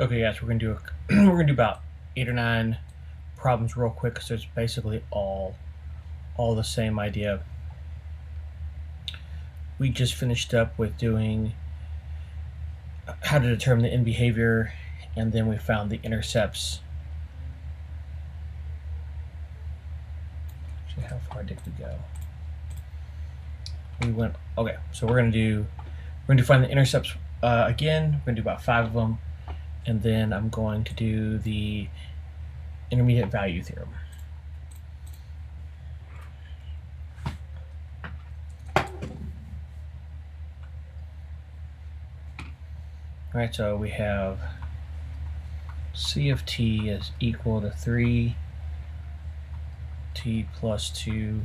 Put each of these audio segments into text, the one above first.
Okay, guys, we're gonna do we're gonna do about 8 or 9 problems real quick because it's basically all the same idea. We just finished up with doing how to determine the end behavior, and then we found the intercepts. Actually, how far did we go? We went okay. So we're gonna find the intercepts again. We're gonna do about 5 of them, and then I'm going to do the intermediate value theorem. All right, so we have C of t is equal to 3 t plus 2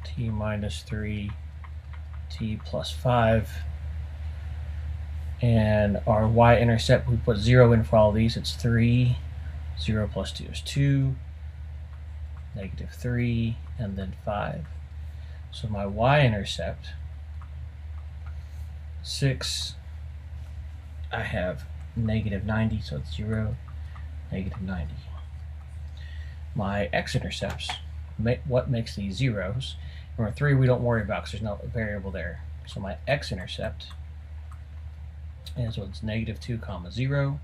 t minus 3 t plus 5, and our y-intercept, we put 0 in for all of these. It's 3, 0 plus 2 is 2, negative 3, and then 5. So my y-intercept, 6, I have negative 90, so it's 0, negative 90. My x-intercepts, what makes these zeros? Remember, 3 we don't worry about because there's no variable there. So my x-intercept is what's negative 2 comma 0,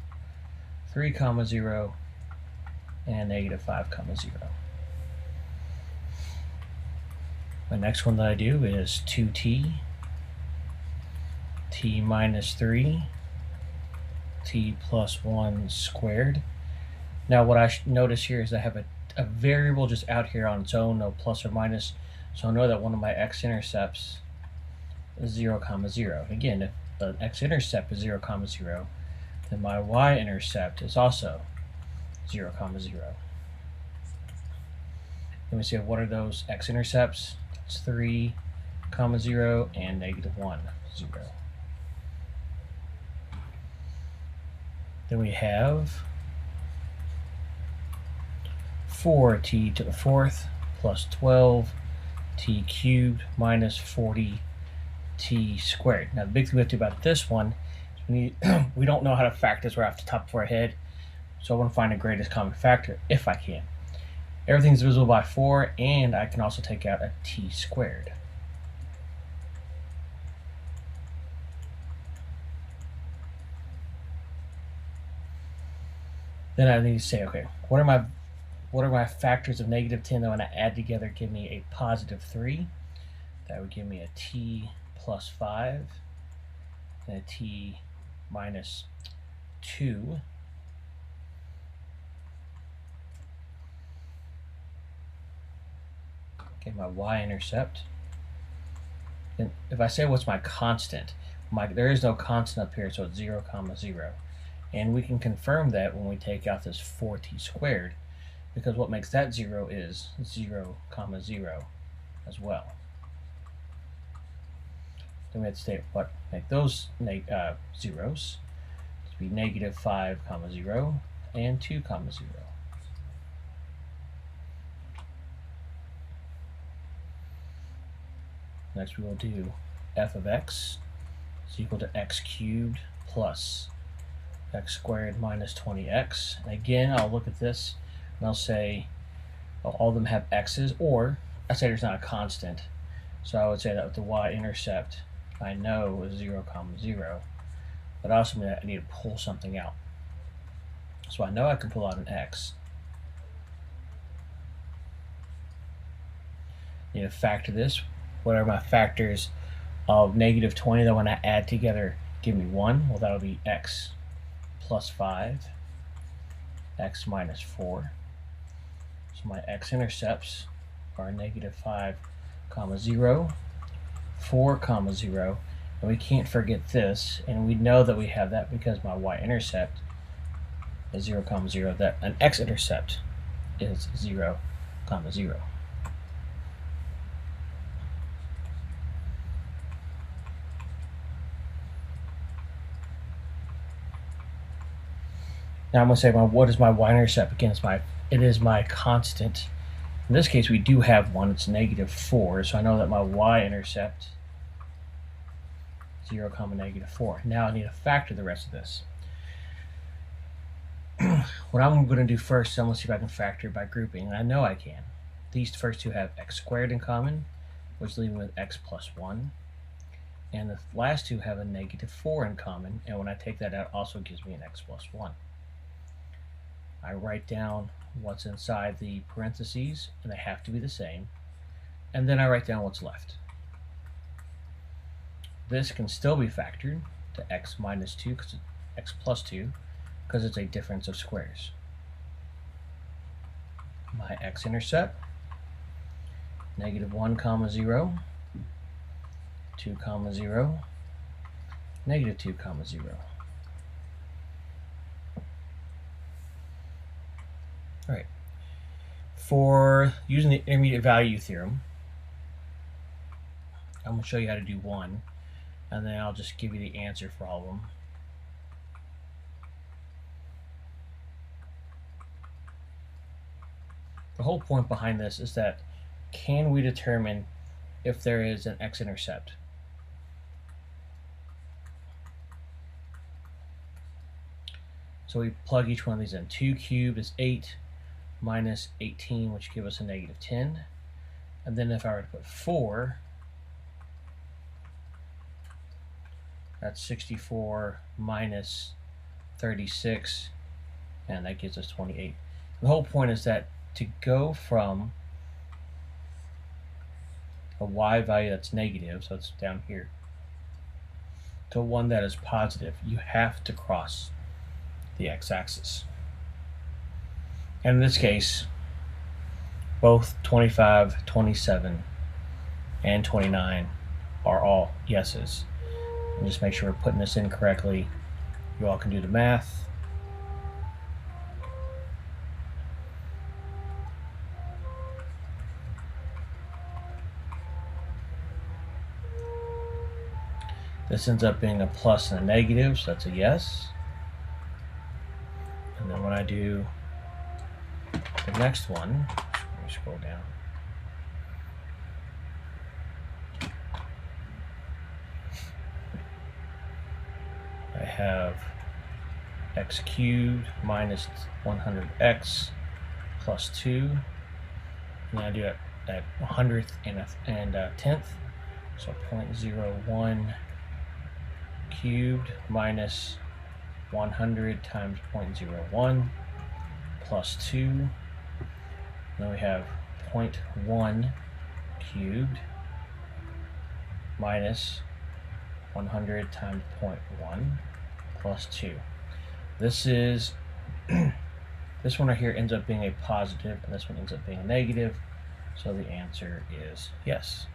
3 comma 0, and negative 5 comma 0. My next one that I do is 2t, t minus 3, t plus 1 squared. Now what I notice here is I have a variable just out here on its own, no plus or minus, so I know that one of my x-intercepts is 0 comma 0. Again, if the x-intercept is 0 comma 0, then my y-intercept is also 0 comma 0. Let me see, what are those x-intercepts? It's 3 comma 0 and negative 1, 0. Then we have 4t to the 4th plus 12 t cubed minus 40 t squared. Now the big thing we have to do about this one is we don't know how to factor this right off the top of our head, so I want to find the greatest common factor if I can. Everything's divisible by 4, and I can also take out a t squared. Then I need to say, okay, what are my factors of negative 10 that when I add together give me a positive 3? That would give me a t plus 5 and a t minus 2. Okay, my y-intercept. And if I say what's my constant, there is no constant up here, so it's 0 comma 0. And we can confirm that when we take out this 4t squared, because what makes that 0 is 0 comma 0 as well. Then we have to state what make those zeros to be negative 5 comma 0 and 2 comma 0. Next we will do f of x is equal to x cubed plus x squared minus 20x. And again, I'll look at this and I'll say, well, all of them have x's, or I say there's not a constant. So I would say that with the y-intercept, I know is 0 comma 0, but I also mean that I need to pull something out. So I know I can pull out an x. I need to factor this. What are my factors of negative 20 that when I add together give me 1? Well, that'll be x plus 5, x minus 4. So my x-intercepts are negative 5 comma 0, 4 comma 0, and we can't forget this, and we know that we have that because my y-intercept is 0 comma 0, that an x-intercept is 0 comma 0. Now I'm going to say, well, what is my y-intercept? Again, it is my constant. In this case, we do have one. It's negative 4, so I know that my y-intercept 0, comma, negative 4. Now I need to factor the rest of this. What I'm going to do first, I'm going to see if I can factor by grouping, and I know I can. These first two have x squared in common, which leaves me with x plus 1. And the last two have a negative 4 in common, and when I take that out, also gives me an x plus 1. I write down what's inside the parentheses, and they have to be the same, and then I write down what's left. This can still be factored to x minus 2, because x plus 2, because it's a difference of squares. My x-intercept, negative 1, comma 0, 2, comma 0, negative 2, comma 0. All right. For using the intermediate value theorem, I'm going to show you how to do one, and then I'll just give you the answer for all of them. The whole point behind this is that can we determine if there is an x-intercept? So we plug each one of these in. 2 cubed is 8 minus 18, which gives us a negative 10. And then if I were to put 4, that's 64 minus 36, and that gives us 28. The whole point is that to go from a y value that's negative, so it's down here, to one that is positive, you have to cross the x-axis. And in this case, both 25, 27, and 29 are all yeses. And just make sure we're putting this in correctly. You all can do the math. This ends up being a plus and a negative, so that's a yes. And then when I do the next one, let me scroll down. I have x cubed minus 100x plus 2. And I do it at 100th and a 10th. So 0.01 cubed minus 100 times 0.01 plus 2. Then we have 0.1 cubed minus 100 times 0.1 plus 2. This is this one right here ends up being a positive, and this one ends up being a negative, so the answer is yes.